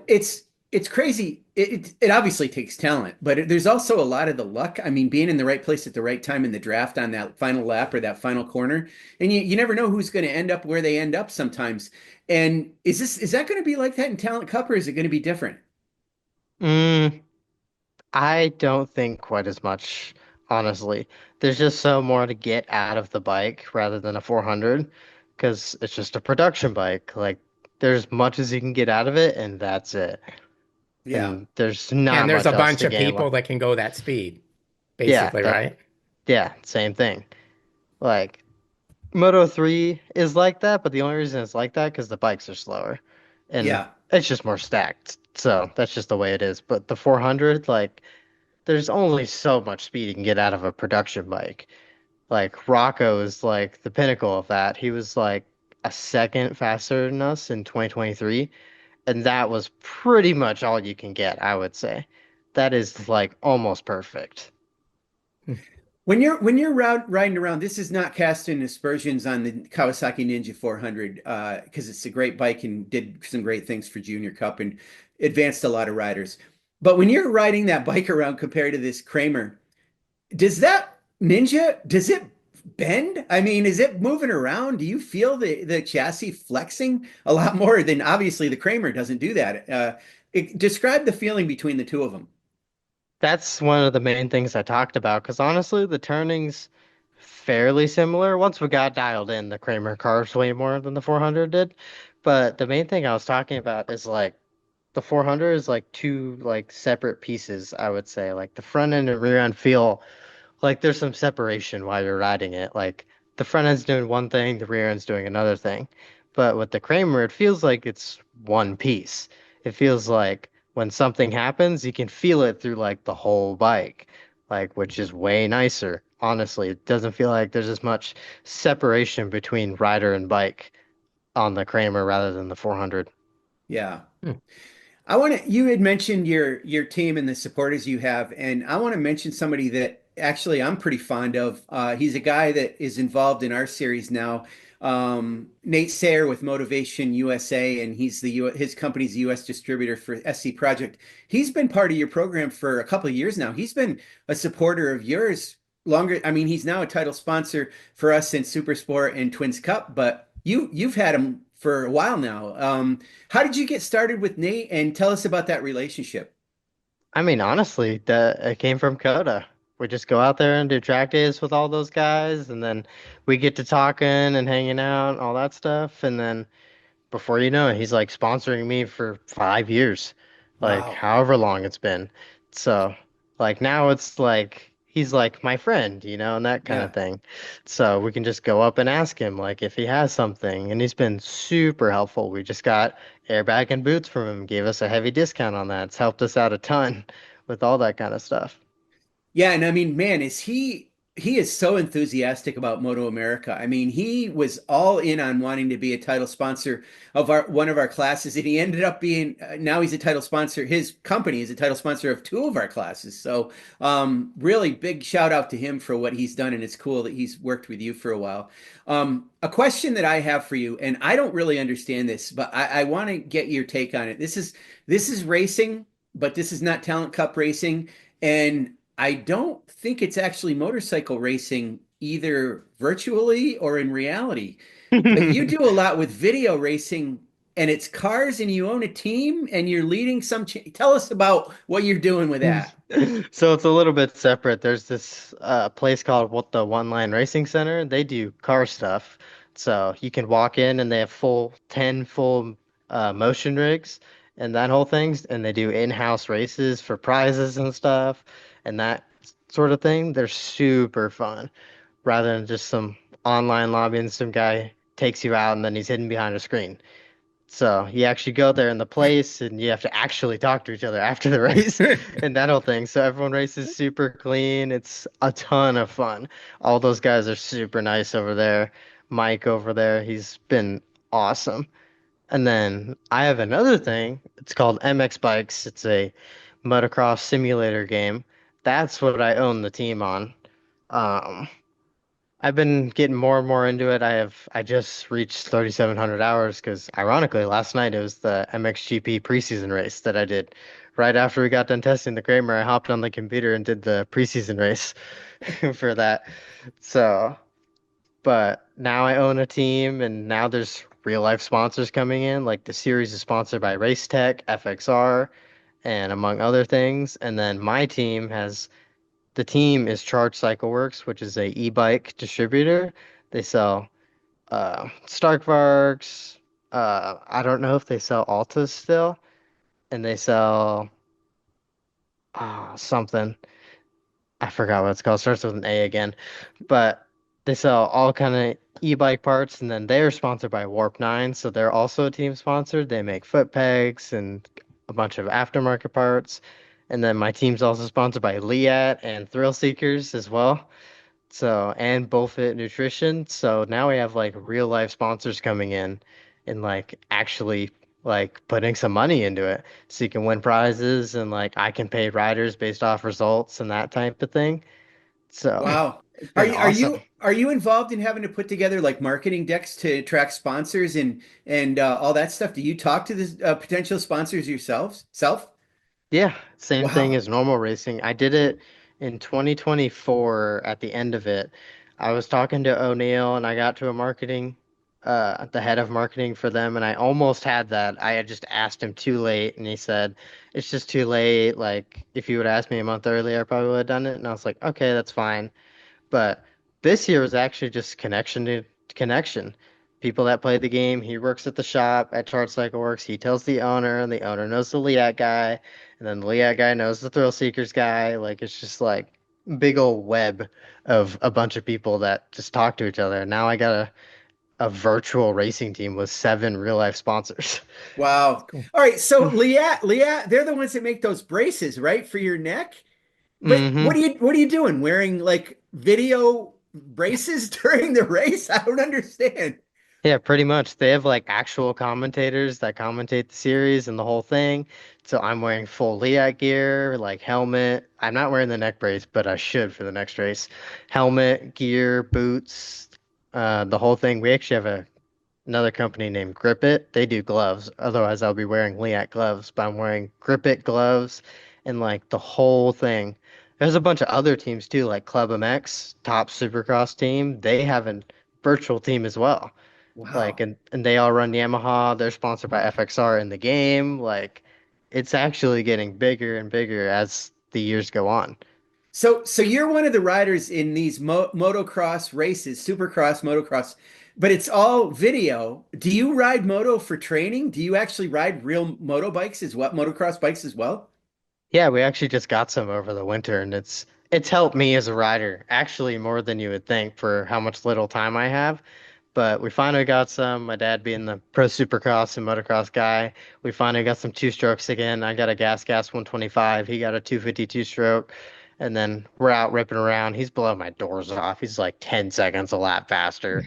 it's crazy. It obviously takes talent, but there's also a lot of the luck. I mean, being in the right place at the right time in the draft on that final lap or that final corner, and you never know who's going to end up where they end up sometimes. And is that going to be like that in Talent Cup or is it going to be different? Mm, I don't think quite as much, honestly. There's just so more to get out of the bike rather than a 400 because it's just a production bike. Like there's much as you can get out of it and that's it. Yeah. And there's And not there's a much else bunch to of gain. people that can go that speed, Yeah, basically, that right? yeah, same thing. Like Moto 3 is like that, but the only reason it's like that because the bikes are slower and Yeah. it's just more stacked. So that's just the way it is. But the 400, like there's only so much speed you can get out of a production bike. Like Rocco is like the pinnacle of that. He was like a second faster than us in 2023, and that was pretty much all you can get, I would say. That is like almost perfect. riding around, this is not casting aspersions on the Kawasaki Ninja 400 because it's a great bike and did some great things for Junior Cup and advanced a lot of riders. But when you're riding that bike around compared to this Krämer, does that Ninja, does it bend? I mean, is it moving around? Do you feel the chassis flexing a lot more than obviously the Krämer doesn't do that? Describe the feeling between the two of them. That's one of the main things I talked about because honestly, the turning's fairly similar. Once we got dialed in, the Kramer carves way more than the 400 did. But the main thing I was talking about is like the 400 is like two like separate pieces, I would say. Like the front end and rear end feel like there's some separation while you're riding it. Like the front end's doing one thing, the rear end's doing another thing. But with the Kramer, it feels like it's one piece. It feels like when something happens, you can feel it through like the whole bike, like which is way nicer. Honestly, it doesn't feel like there's as much separation between rider and bike on the Kramer rather than the 400. Yeah. Hmm. You had mentioned your team and the supporters you have, and I want to mention somebody that actually I'm pretty fond of. He's a guy that is involved in our series now. Nate Sayer with Motivation USA, and his company's the US distributor for SC Project. He's been part of your program for a couple of years now. He's been a supporter of yours longer. I mean, he's now a title sponsor for us in Super Sport and Twins Cup, but you've had him for a while now. How did you get started with Nate and tell us about that relationship? I mean, honestly, that it came from Coda. We just go out there and do track days with all those guys, and then we get to talking and hanging out and all that stuff. And then before you know it, he's like sponsoring me for 5 years, like Wow. however long it's been. So, like now it's like he's like my friend, and that kind of Yeah. thing. So we can just go up and ask him like if he has something, and he's been super helpful. We just got airbag and boots from him, gave us a heavy discount on that. It's helped us out a ton with all that kind of stuff. Yeah, and I mean, man, he is so enthusiastic about MotoAmerica. I mean, he was all in on wanting to be a title sponsor of our one of our classes, and he ended up being now he's a title sponsor. His company is a title sponsor of two of our classes. So, really big shout out to him for what he's done, and it's cool that he's worked with you for a while. A question that I have for you, and I don't really understand this, but I want to get your take on it. This is racing, but this is not Talent Cup racing, and I don't think it's actually motorcycle racing either virtually or in reality. But you do a lot with video racing and it's cars and you own a team and you're leading some tell us about what you're doing with that. So it's a little bit separate. There's this place called the One Line Racing Center. They do car stuff. So you can walk in and they have 10 full motion rigs and that whole things. And they do in-house races for prizes and stuff and that sort of thing. They're super fun rather than just some online lobby and some guy takes you out and then he's hidden behind a screen. So you actually go there in the place and you have to actually talk to each other after the race and that whole thing. So everyone races super clean. It's a ton of fun. All those guys are super nice over there. Mike over there, he's been awesome. And then I have another thing. It's called MX Bikes. It's a motocross simulator game. That's what I own the team on. Um, I've been getting more and more into it. I just reached 3,700 hours because ironically last night it was the MXGP preseason race that I did. Right after we got done testing the Krämer, I hopped on the computer and did the preseason race for that. So, but now I own a team and now there's real life sponsors coming in. Like the series is sponsored by Race Tech, FXR, and among other things. And then my team has the team is Charge Cycle Works, which is a e-bike distributor. They sell Starkvarks. I don't know if they sell Altas still, and they sell something. I forgot what it's called. Starts with an A again, but they sell all kind of e-bike parts, and then they're sponsored by Warp 9, so they're also a team sponsored. They make foot pegs and a bunch of aftermarket parts. And then my team's also sponsored by Liat and Thrill Seekers as well. So, and BullFit Nutrition. So now we have like real life sponsors coming in and like actually like putting some money into it. So you can win prizes and like I can pay riders based off results and that type of thing. So Wow. it's Are been you are awesome. you are you involved in having to put together like marketing decks to attract sponsors and all that stuff? Do you talk to the potential sponsors yourselves? Self? Yeah, same thing Wow. as normal racing. I did it in 2024 at the end of it. I was talking to O'Neill and I got to a marketing, the head of marketing for them, and I almost had that. I had just asked him too late, and he said, it's just too late. Like, if you would ask me a month earlier, I probably would have done it. And I was like, okay, that's fine. But this year was actually just connection to connection. People that play the game, he works at the shop at Chart Cycle Works. He tells the owner, and the owner knows the Liat guy, and then the Liat guy knows the Thrill Seekers guy. Like it's just like big old web of a bunch of people that just talk to each other. Now I got a virtual racing team with 7 real life sponsors. Wow. Cool. All right. So Leah, they're the ones that make those braces, right, for your neck? But hmm what are you doing? Wearing like video braces during the race? I don't understand. Yeah, pretty much. They have like actual commentators that commentate the series and the whole thing. So I'm wearing full Liat gear, like helmet. I'm not wearing the neck brace, but I should for the next race. Helmet, gear, boots, the whole thing. We actually have another company named Grip It. They do gloves. Otherwise, I'll be wearing Liat gloves, but I'm wearing Grip It gloves and like the whole thing. There's a bunch of other teams too, like Club MX, top supercross team. They have a virtual team as well. Like Wow. and they all run Yamaha. They're sponsored by FXR in the game. Like it's actually getting bigger and bigger as the years go on. So you're one of the riders in these motocross races, supercross, motocross, but it's all video. Do you ride moto for training? Do you actually ride real moto bikes as well, motocross bikes as well? Yeah, we actually just got some over the winter and it's helped me as a rider, actually more than you would think for how much little time I have. But we finally got some, my dad being the pro supercross and motocross guy, we finally got some two strokes again. I got a gas 125, he got a 252 stroke, and then we're out ripping around. He's blowing my doors off. He's like 10 seconds a lap faster,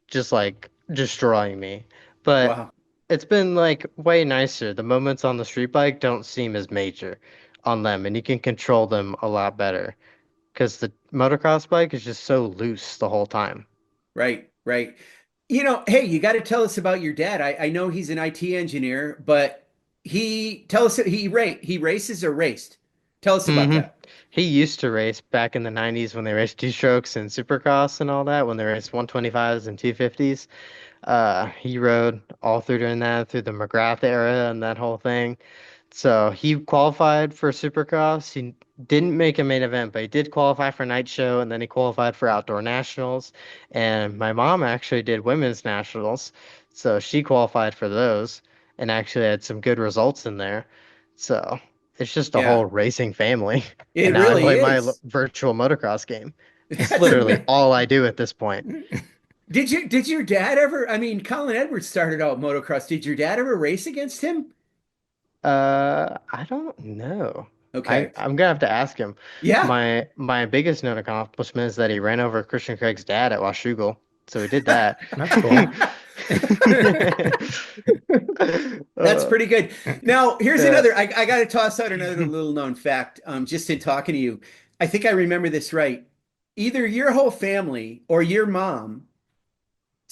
just like destroying me. But Wow. it's been like way nicer. The moments on the street bike don't seem as major on them, and you can control them a lot better because the motocross bike is just so loose the whole time. Right, right. Hey, you got to tell us about your dad. I know he's an IT engineer, but tell us he races or raced. Tell us about hmm that. He used to race back in the 90s when they raced two strokes and supercross and all that, when they raced 125s and 250s. He rode all through during that, through the McGrath era and that whole thing. So he qualified for Supercross. He didn't make a main event, but he did qualify for night show, and then he qualified for outdoor nationals. And my mom actually did women's nationals, so she qualified for those and actually had some good results in there. So it's just a Yeah, whole racing family. And it now I really play my is. virtual motocross game. It's That's literally a all I do at this point. Did your dad ever, I mean, Colin Edwards started out motocross. Did your dad ever race against him? I don't know. Okay. I'm gonna have to ask him. Yeah. My biggest known accomplishment is that he ran over Christian Craig's dad at Washougal. So he did that. That's cool. That's Uh, pretty good. Now, here's yeah. another, I got to toss out another little known fact, just in talking to you. I think I remember this right. Either your whole family or your mom,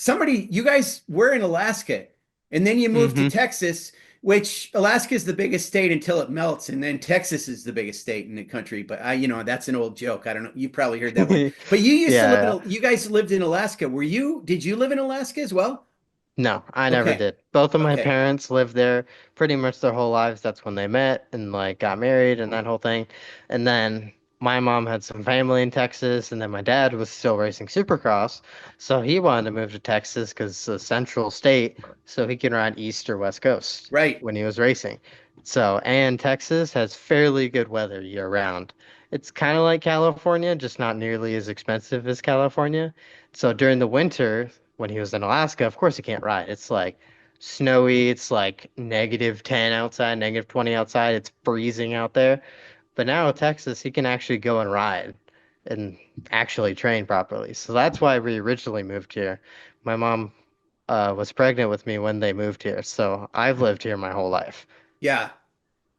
you guys were in Alaska and then you moved to hmm Texas, which Alaska is the biggest state until it melts. And then Texas is the biggest state in the country. But that's an old joke. I don't know. You probably heard that one, but you used to live Yeah. you guys lived in Alaska. Did you live in Alaska as well? No, I never Okay. did. Both of my Okay. parents lived there pretty much their whole lives. That's when they met and like got married and that whole thing. And then my mom had some family in Texas, and then my dad was still racing Supercross, so he wanted to move to Texas because it's a central state, so he can ride East or West Coast Right. when he was racing. So, and Texas has fairly good weather year round. It's kind of like California, just not nearly as expensive as California. So during the winter, when he was in Alaska, of course he can't ride. It's like snowy, it's like -10 outside, -20 outside, it's freezing out there. But now with Texas, he can actually go and ride and actually train properly. So that's why we originally moved here. My mom was pregnant with me when they moved here, so I've lived here my whole life. Yeah.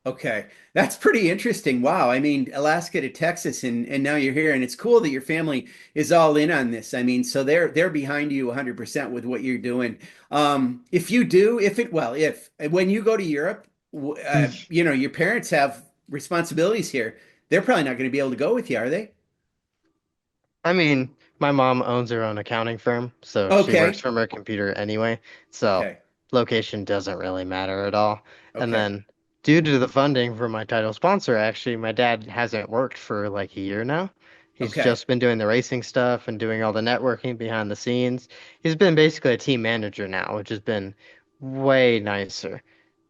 Okay. That's pretty interesting. Wow. I mean, Alaska to Texas and now you're here and it's cool that your family is all in on this. I mean, so they're behind you 100% with what you're doing. If you do, if when you go to Europe, your parents have responsibilities here. They're probably not going to be able to go with you, are they? I mean, my mom owns her own accounting firm, so she works Okay. from her computer anyway. So Okay. location doesn't really matter at all. And Okay. then, due to the funding for my title sponsor, actually, my dad hasn't worked for like a year now. He's Okay. just been doing the racing stuff and doing all the networking behind the scenes. He's been basically a team manager now, which has been way nicer.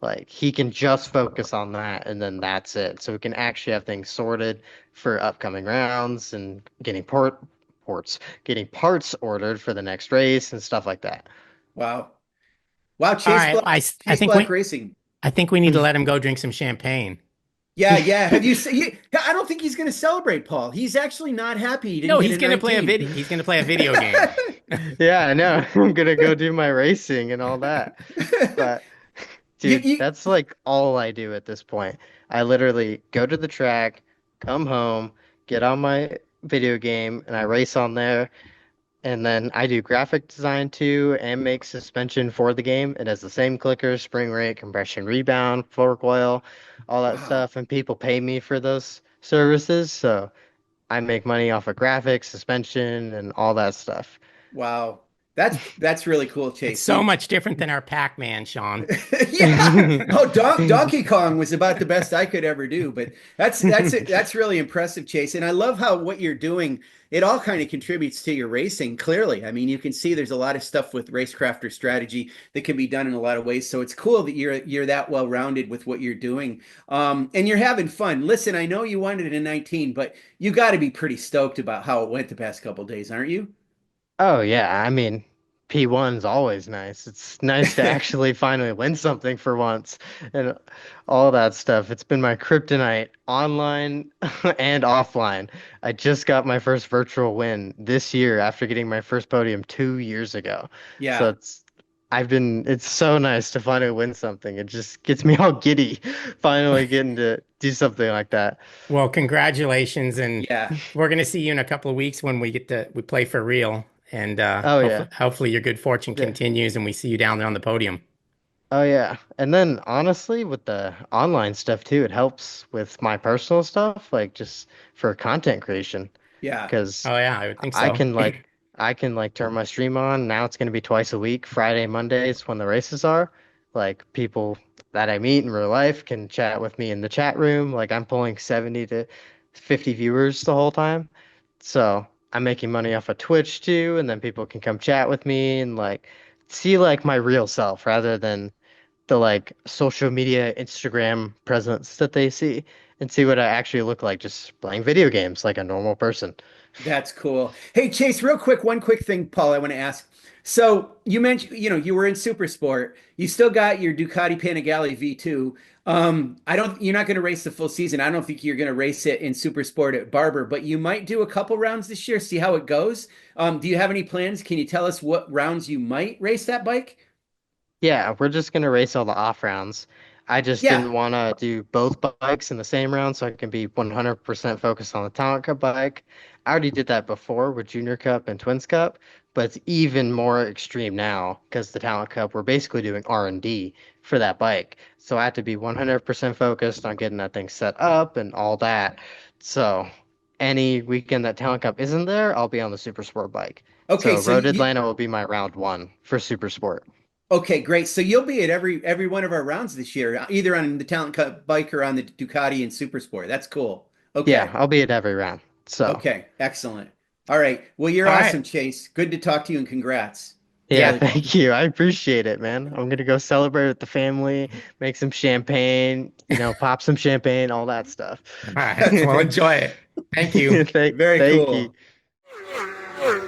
Like he can just focus on that and then that's it. So we can actually have things sorted for upcoming rounds and getting parts ordered for the next race and stuff like that. Wow. Wow, All right, Chase Black Racing. I think we need to let him go drink some champagne. Yeah, yeah. Have you seen? I don't think he's going to celebrate, Paul. He's actually not happy he didn't No, get he's a gonna play a 19. video. He's gonna play a video game. Yeah, I know. I'm gonna go do my racing and all that. But You, dude, you, that's like all I do at this point. I literally go to the track, come home, get on my video game, and I race on there. And then I do graphic design too and make suspension for the game. It has the same clicker, spring rate, compression rebound, floor coil, all that wow, stuff. And people pay me for those services. So I make money off of graphics, suspension, and all that stuff. wow. That's really cool, It's Chase. so much different than our Pac-Man, Sean. Yeah. Oh, Donkey Kong was about the best I could ever do, but that's really impressive, Chase. And I love how what you're doing, it all kind of contributes to your racing, clearly. I mean, you can see there's a lot of stuff with racecraft or strategy that can be done in a lot of ways. So it's cool that you're that well-rounded with what you're doing. And you're having fun. Listen, I know you wanted a 19, but you got to be pretty stoked about how it went the past couple of days, aren't you? Oh yeah, I mean, P1's always nice. It's nice to actually finally win something for once and all that stuff. It's been my kryptonite online and offline. I just got my first virtual win this year after getting my first podium 2 years ago. So Yeah. it's so nice to finally win something. It just gets me all giddy finally getting to do something like that. Well, congratulations, and Yeah. we're gonna see you in a couple of weeks when we play for real, and Oh yeah. hopefully your good fortune Yeah. continues, and we see you down there on the podium. Oh yeah. And then honestly with the online stuff too, it helps with my personal stuff, like just for content creation. Yeah. Because Oh yeah, I would think I so. can like I can like turn my stream on. Now it's gonna be twice a week, Friday, Mondays when the races are. Like people that I meet in real life can chat with me in the chat room. Like I'm pulling 70 to 50 viewers the whole time. So I'm making money off of Twitch too, and then people can come chat with me and like see like my real self rather than the like social media Instagram presence that they see and see what I actually look like just playing video games like a normal person. That's cool. Hey, Chase, real quick, one quick thing, Paul, I want to ask. So you mentioned, you were in Super Sport. You still got your Ducati Panigale V2. You're not going to race the full season. I don't think you're going to race it in Super Sport at Barber, but you might do a couple rounds this year, see how it goes. Do you have any plans? Can you tell us what rounds you might race that bike? Yeah, we're just gonna race all the off rounds. I just Yeah. didn't want to do both bikes in the same round so I can be 100% focused on the Talent Cup bike. I already did that before with Junior Cup and Twins Cup, but it's even more extreme now because the Talent Cup, we're basically doing R&D for that bike. So I have to be 100% focused on getting that thing set up and all that. So any weekend that Talent Cup isn't there, I'll be on the Super Sport bike. Okay, So so Road you Atlanta will be my round one for Super Sport. okay, great. So you'll be at every one of our rounds this year, either on the Talent Cup bike or on the Ducati and Super Sport. That's cool. Yeah, Okay. I'll be at every round. So, Okay, excellent. All right. Well, you're All right. awesome, Chase. Good to talk to you and congrats. yeah, Yeah. Really. thank you. I appreciate it, man. I'm gonna go celebrate with the family, make some champagne, pop some champagne, all that stuff. All right. Well, enjoy it. Thank you. Thank, Very thank you. cool.